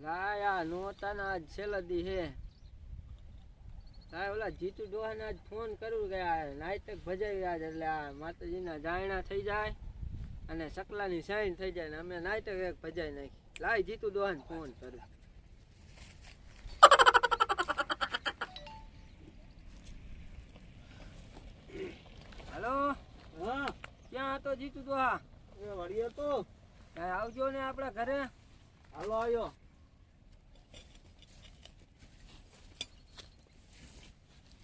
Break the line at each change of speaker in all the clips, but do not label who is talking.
લાયા નોતાના આજ છેલ્લા દી હે લાય ઓલા જીતુ ડોહાને આજ ફોન કરું કે આ નાટક ભજાવી આજ એટલે આ માતાજીના જાયણા થઈ જાય અને સકલાની સાઈન થઈ જાય ને અમે નાટક એક ભજાઈ નાખી લાય જીતુ ડોહાને ફોન કરું હેલો
હા
ક્યાં હતો જીતુ ડોહા
એ વળીએ તો
આવજો ને આપણા ઘરે
હાલો આવ્યો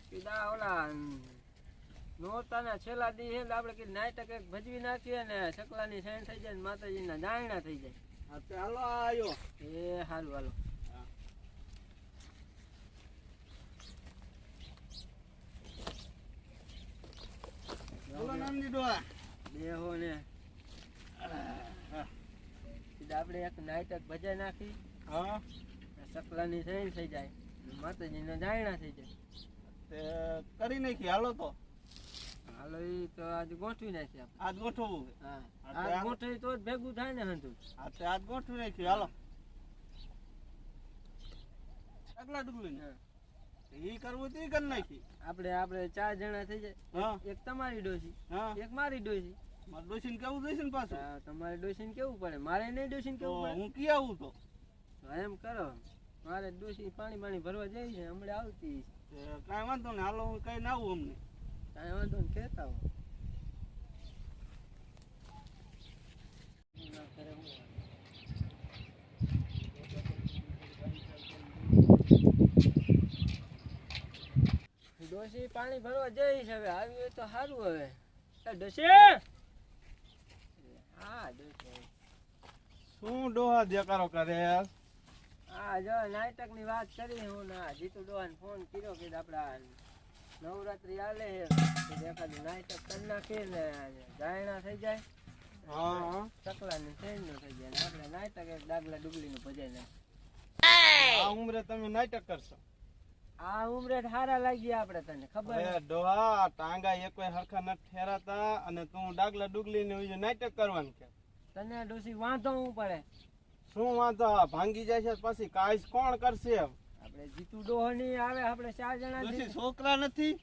કીધા ઓલા નોરતાના છેલ્લા દી હે આપણે કીધું નાટક એક ભજવી નાખીએ ને સકલાની સાઈન થઈ જાય ને માતાજીના જાયણા થઈ જાય
હા તે હાલો આવ્યો
એ હારું હાલો
બોલો નામજી ડોહા
બેહો ને આપણે એક નાટક ભજાઈ નાખી
હા
સકલાની સાઈન થઈ જાય માતાજીના જાયણા થઈ જાય
તે કરી નાખી હાલો તો
હાલો ઈ તો આજ ગોઠવી નાખી આપણે
આજ ગોઠવવું છે.
હા
હા,
આજ ગોઠવી તો જ ભેગું થાય ને હંધું
હા તે આજ ગોઠવી નાખી હાલો આગલા ડુગલી ને ઈ કરવું તો ઈ કરી નાખી
આપણે 4 જણા થઈ જાય
હા
એક તમારી ડોસી
હા
એક મારી ડોસી
મારે ડોસીને કેવું જોઈશે ને પાછું
તમારે ડોસીને કેવું પડે મારે નહીં ડોસીને
તો
કેવું પડે
હું કી આવું તો
એમ કરો મારે ડોસી પાણી ભરવા જઈ છે હમણાં આવતી
તે કાંઈ વાંધો ને હાલો હું કઈ ના આવું અમને
કાંઈ વાંધો ને કહેતા હો ડોસી પાણી ભરવા જઈ છે હવે આવી હોય તો સારું હવે ડોસી હા ડોસી
શું ડોહા દેકારો કરે
હા જો નાટક ની વાત કરી હું ના જીતુ ડોહાને ફોન કર્યો કે આપડા નવરાત્રી આલે છે એકાદું નાટક કરી નાખીએ ને જાયણા થઈ જાય
હા
સકલા ને ટ્રેન નું થઈ જાય આપણે નાટક એક ડાગલા ડુગલી નું ભજાઈ નાખે
આ ઉંમરે તમે નાટક કરશો
આ ઉમરે સારા લાગી આપણે તને ખબર
અરે ડોહા ટાંગા એકોય હરખા નથી ઠેરાતા અને તું ડાગલા ડુગલી ને નાટક કરવાનું કે
તને ડોસી વાંધો હું પડે
શું વાંધો ભાંગી જાય છે પછી કાંઈ કોણ કરશે
આપણે જીતુ ડોહો ની આવે આપણે 4 જણા
પછી છોકરા નથી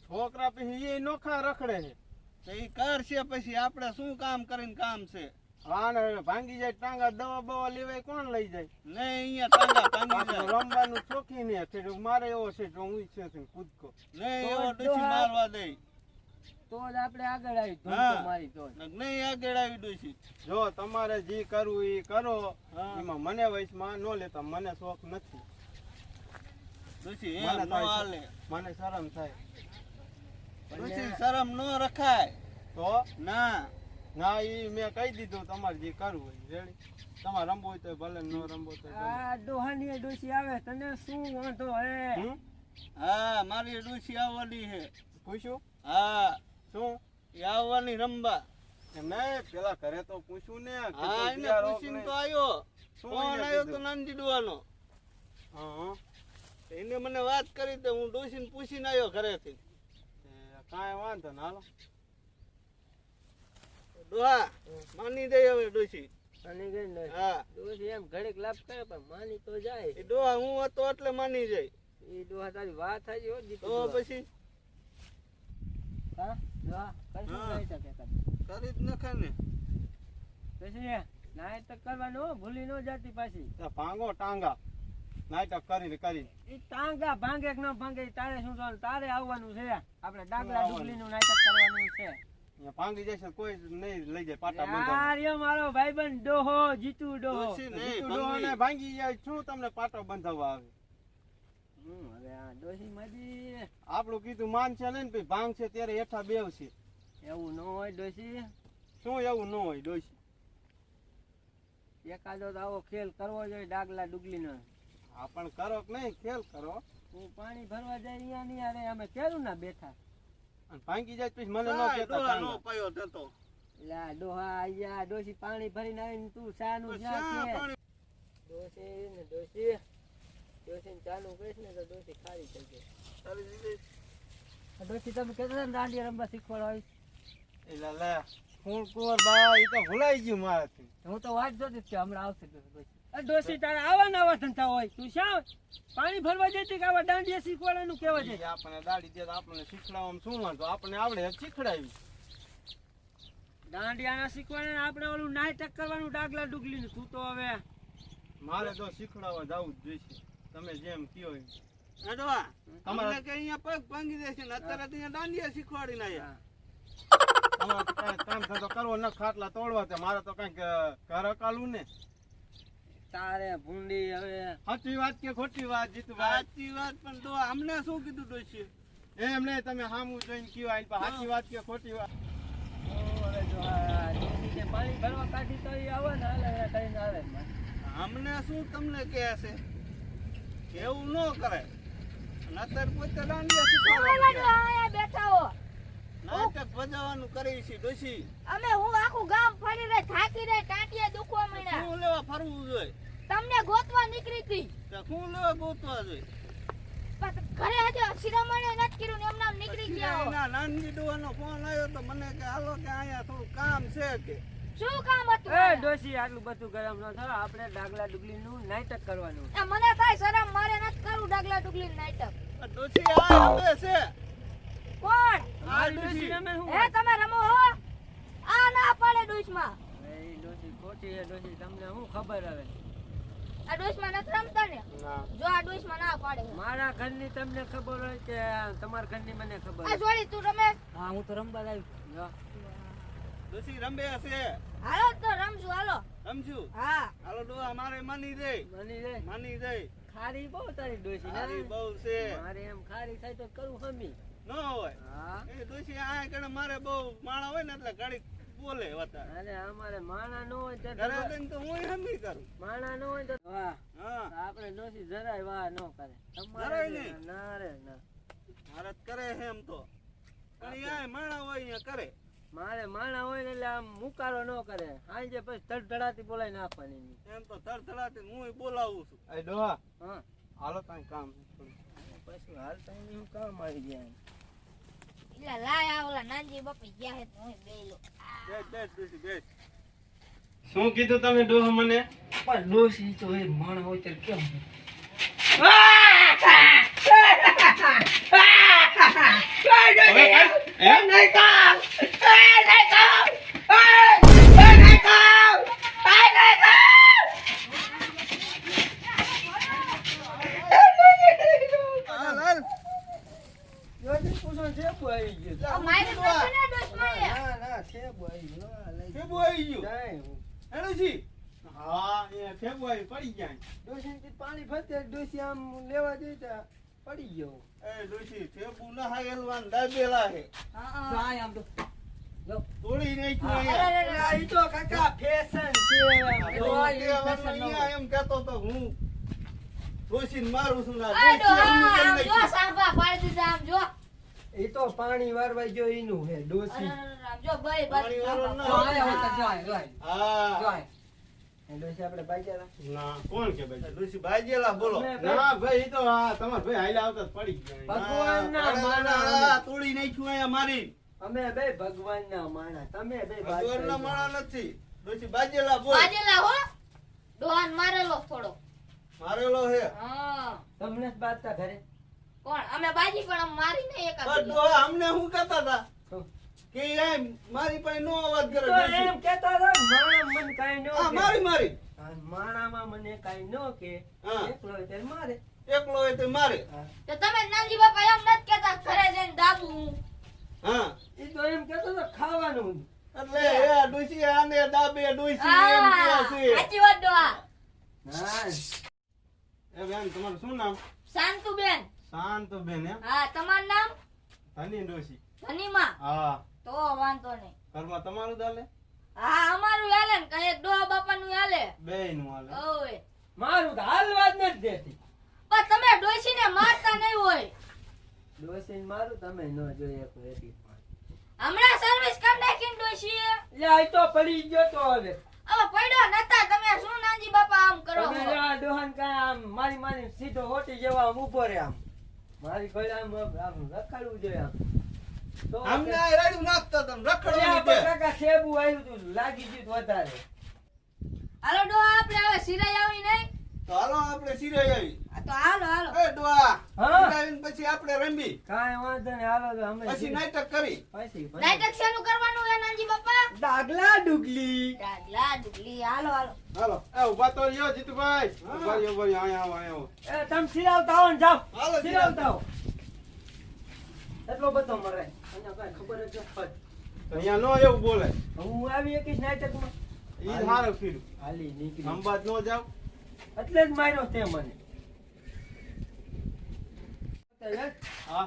છોકરા પછી એ નોખા રખડે છે તો એ કરશે પછી આપણે શું કામ કરીને કામ છે આને ભાંગી જાય ટાંગા દવા બવા લેવાય કોણ લઈ જાય નહીં અહીંયા ટાંગા ભાંગી જાય રમવાનું શોખી ને છે મારે એવો છે તો હું ઈચ્છે છું કૂદકો નહીં એવો ડોસી મારવા દે
તો જ આપણે આગળ આવી ધૂમકો મારી તો
નહીં આગળ આવી ડોસી જો તમારે જે કરવું એ કરો એમાં મને વયસમાં ન લેતા મને શોખ નથી ડોસી એમ ન હાલે મને શરમ થાય ડોસી શરમ ન રખાય તો ના ના ઈ મેં કહી દીધું તમારે જે કરવું હોય રેડી તમારે રમવું હોય તો ભલે ન રમવું તો
આ ડોહાની ડોસી આવે તને શું વાંધો હે
હા મારી ડોસી આવવાની છે પૂછ્યું હા શું એ આવવાની રમવા નહીં પેલા ઘરે તો પૂછ્યું ને હા એને પૂછીને તો આવ્યો ફોન આવ્યો તો નાનજી ડોવાનો હા એને મને વાત કરી તો હું ડોસીને પૂછીને આવ્યો ઘરેથી કાંઈ વાંધો ને હાલો ડોહા માની દે હવે ડોસી
માની ગઈ ને
હા
ડોસી એમ ઘડીક લાભ કરે પણ માની તો જાય
એ ડોહા હું હતો એટલે માની જાય
એ ડોહા તારી વાત થઈ હો જીતુ
તો પછી
હા ડોહા કશું
હા.
નહીં શકે
કરી જ નખે ને
પછી નાટક કરવાનું હો, ભૂલી ન જાતી પાછી
ભાંગો ટાંગા નાટક કરી
ઈ ટાંગા ભાંગે કે ન ભાંગે ઈ તારે શું જોવાનું તારે આવવાનું છે આપણે ડાગલા
આવવાનું.
ડુગલી નું નાટક કરવાનું છે
ભાંગી જશે કોઈ નહીં લઈ જાય પાટા
યાર યો મારો ભાઈબંધ ડોહો જીતુ ડોહો
બંધાવ ભાંગી જાય શું તમને પાટો બંધાવવા આવે
હવે આ ડોસી માજી
આપણું કીધું માનશે નહીં ને પછી ભાંગશે ત્યારે હેઠા બેવશે
એવું ન હોય ડોસી
શું એવું ન હોય ડોસી
એકાદો તો આવો ખેલ કરવો જોઈએ ડાગલા ડુગલી નો
હા પણ કરો કે નહીં ખેલ કરો
હું પાણી ભરવા જાય અહીંયા નહીં અરે અમે કેરું ના બેઠા
અને ભાંગી જાય પછી મને ન કહેતા નો પયો થતો
એટલે આ ડોહા આયા ડોસી પાણી ભરીને આવીને તું ચા નું ડોસી ને ડોસી ને ચાલુ કરીશ ને તો ડોસી ખારી થઈ ગઈ ડોસી તમે કહેતા હતા ને દાંડિયા રમવા શીખવાડો
એટલે લે ફૂલ કુંવર બા એ તો ભૂલાઈ ગયું મારાથી
હું તો વાત જોતી જ કે હમણાં આવશે ડોસી આ ડોશી તારા આવા નવા ધંધા હોય તું શા પાણી ભરવા જતી કે આવા દાંડિયા શીખવાડવાનું કેવા છે
આપણે દાડી દે તો આપણને શીખડાવવામાં શું વાંધો આપણે આવડે શીખડાવી
દાંડિયા ના શીખવાડે આપણે ઓલું નાટક કરવાનું ડાગલા ડુગલી તું તો હવે
મારે તો શીખડાવવા જવું જ જોઈશે તમે જેમ કયો એમ.
અડવા તમને કે અહીંયા પગ ભાંગી દેશે ને અત્યારે ત્યાં દાંડિયા શીખવાડીને આયા
તમારે તો કાંઈ કામ ધંધો કરવો ન ખાટલા તોડવા તે મારે તો કાંઈક ઘર અકાલવું ને
તારે ભૂંડી હવે
સાચી વાત કે ખોટી વાત જીતુભાઈ
સાચી વાત પણ તો અમને શું કીધું ડોશી
એમ નહીં તમે સામું જોઈને કયો આઈ સાચી વાત કે ખોટી વાત
હવે જો આ ડોશી કે પાણી ભરવા કાઢી તો ઈ આવે ને હાલે કરીને આવે
અમને શું તમને કહે છે એવું ન કરે અને અત્યારે પોતે દાંડિયા શીખવાડવાનું
બેઠા હો
નાટક ભજવવાનું કરી છે ડોશી
અમે હું આખું ગામ ફરી રે થાકી રે ટાંટિયા દુખવા માંડ્યા
શું લેવા ફરવું જોઈએ
તમને ગોતવા નીકળી હતી
તો શું લેવા ગોતવા જોઈએ
પણ ઘરે હજુ શિરામણે નથી કર્યું ને એમનામ નીકળી ગયા હો.
એના નાનજી ડોહાનો ફોન આવ્યો તો મને કે હાલો કે અહીંયા થોડું કામ છે કે
શું કામ હતું
એ ડોશી આટલું બધું ગરમ ન થાય આપણે ડાગલા ડુગલી નું નાટક કરવાનું
એ મને થાય શરમ મારે નથી કરવું ડાગલા ડુગલી નાટક
ડોશી આ રમે છે
કોણ
આ ડોશી રમે હું
હે તમે રમો હો આ ના પડે ડોશમાં
એ ડોશી ખોટી છે ડોશી તમને શું ખબર હવે
આ ડોશમાં નથી રમતા ને
ના
જો આ ડોશમાં ના પાડે
મારા ઘરની તમને ખબર હોય કે તમારા ઘરની મને ખબર
આ
હોય
છોડી તું રમે
હા હું તો રમવા લાવ્યો
ડોશી રમે છે
હાલો તો રમશું હાલો
રમશું
હા
હાલો ડોહા મારે માની દે
મની રે
માની દે
ખારી બહુ તારી ડોશી
સારી
ને
બહુ છે
મારે એમ ખારી થાય તો કરું હમી
ન હોય
હા
એ ડોશી આ કણે મારે બહુ માણા હોય ને એટલે ઘડી બોલે વધારે
અરે અમારે માણા ન હોય તો
ઘરે જઈને તો હું હમી કરું
માણા ન હોય તો વાહ
હા
આપણે ડોશી જરાય વાહ ન કરે
જરાય
તમારે
નહીં?
ના રે ના
ભારત કરે છે એમ તો પણ આ માણા હોય અહીંયા કરે
મારે માણા હોય ને એટલે આમ મુકારો ન કરે સાંજે પછી ધડધડાતી બોલાવી નાખવાની
એમ તો થરથરાટી હું બોલાવું છું
એ ડોહા
હા
હાલો કાંઈ કામ છે થોડું.
પછી હાલ ટાઈમ હું કામ આવી જાય
એટલે લાય આ ઓલા નાનજી બાપી ગયા હે તો હું બેલો
બેસ બેસ ડોશી બેસ
શું કીધું તમે ડોહા મને
પણ ડોશી તો એ માણા હોય તો કેમ
હાલ હાલ
મારી પાસે ડોશમાં એ
ના ના થેબુ આવી ગયો લઈ
કેવું આવી ગયું
જાય
હે ડોશી
હા એ ફેબ્રુઆરી પડી જાય
ડોશી પાણી ફરતે ડોશી આમ લેવા જઈ તો પડી ગયો
એ ડોશી ઠેબુ ના હાયલવાન દાબેલા હે
હા
જાય આમ તો જો
તોડી નાખ્યું
અરે,
અહીંયા
અરે, અરે.
આ ઈ તો કાકા ફેશન છે
તો કહેવાનું અહીંયા એમ કહેતો તો હું ડોશીને મારું છું ના
આ
ડોશી હમું કરી
ડોહા, આમ જો
નાખ્યું.
સાંભા પાડી દીધા આમ જો
એ તો પાણી વારવાઈ ગયો એનું હે
અરે,
ડોશી
અરે, અરે, આમ જો ભાઈ
પાણી વાળો
બસ
ના
જાય હોય તો જાય જાય
હા
જાય એ ડોશી આપણે બાજ્યા
ના કોણ કે ભાઈ
ડોશી ભાજેલા બોલો
ના ભાઈ ઈ તો હા તમાર ભાઈ હાલ્યા આવતા જ પડી ગયા
ભગવાનના માણા
માણા તોડી નાખ્યું અહીંયા મારી
અમે બે ભગવાનના માણા તમે બે
ભગવાનના માણા નથી ડોશી બાજેલા બોલ
બાજેલા હો ડોહાન મારેલો થોડો
મારેલો હે
હા
તમને જ બાજતા ઘરે
કોણ અમે બાજી પણ આમ મારી નહીં
પણ
એકાદ
ડોહા અમને શું કહેતા હતા
શું?
કે એમ મારી પાસે નો અવાજ કરે
તો
ડોશી.
એમ કહેતા હતા માણા મને કાંઈ ન
આ
કે.
મારી મારી
આ માણામાં મને કાંઈ ન કે
હા.
એકલો હોય ત્યારે મારે
એકલો હોય તો મારે
હા.
તો તમે નાનજી બાપા એમ નથી કેતા ઘરે જઈને દાબુ હું
હા
ઈ તો એમ કહેતો હતો ખાવાનું
એટલે એ ડોશી આને દાબે ડોશી એમ કહે
હા
છે
સાચી વાત ડોહા
હા
એ બેન તમારું શું નામ
શાંતુબેન
શાંતુબેન એમ
હા તમારું નામ
ધની ડોશી
ધનીમાં
હા
તો વાંધો નહીં
ઘરમાં તમારું ચાલે
હા અમારું હાલે ને કઈ ડોહા બાપાનું હાલે
બે નું હાલે
ઓય
મારું તો હાલવા જ નથી દેતી
પણ તમે ડોશીને મારતા નહીં હોય
ડોસીને મારું તમે ન જોઈએ કોઈ એટલી
હમણાં સર્વિસ કરી નાખી ડોશીએ
લે તો પડી ગયો તો હવે
હવે પડ્યો નતા તમે શું નાનજી બાપા આમ કરો
તમે
છો?
આ ડોહાન કાંઈ આમ મારી મારી સીધો હોટી જેવા આમ ઊભો રહે આમ મારી ઘોડે આમ આમ રખડવું જોઈએ આમ તો
અમને આ રાડ્યું નાખતા તમે
અરે
રખડવાની
આપણે
દે
કાકા સેબુ આવ્યું તું લાગી ગયું તું વધારે
હાલો ડોહા આપણે હવે સિરાઈ આવી નહીં
તો હાલો આપણે સિરાઈ આવી.
આ તો હાલો હાલો
એ ડોહા
હા.
સિરાઈને પછી આપણે રમી
કાંઈ વાંધો નહીં હાલો તો અમે
પછી નાટક કરી.
પછી
નાટક શેનું કરવાનું હે નાનજી બાપા
ડાગલા ડુગલી
ડાગલા ડુગલી હાલો હાલો
હાલો
એ ઉભા તો રહ્યો જીતુભાઈ. ઉભા રહ્યો અહીંયા આવો.
એ તમે સિરાવતા આવો ને જાઓ
હાલો
સિરાવતા આવો એટલો બધો મરે અહીંયા કાંઈ ખબર જ નથી.
અહીંયા નો એવું બોલે.
હું આવી એકીશ નાટકમાં
ઈ હારું ફીરું.
હાલી નીકળી
અંબાજ નો જાવ.
એટલે જ માર્યો તે મને
હા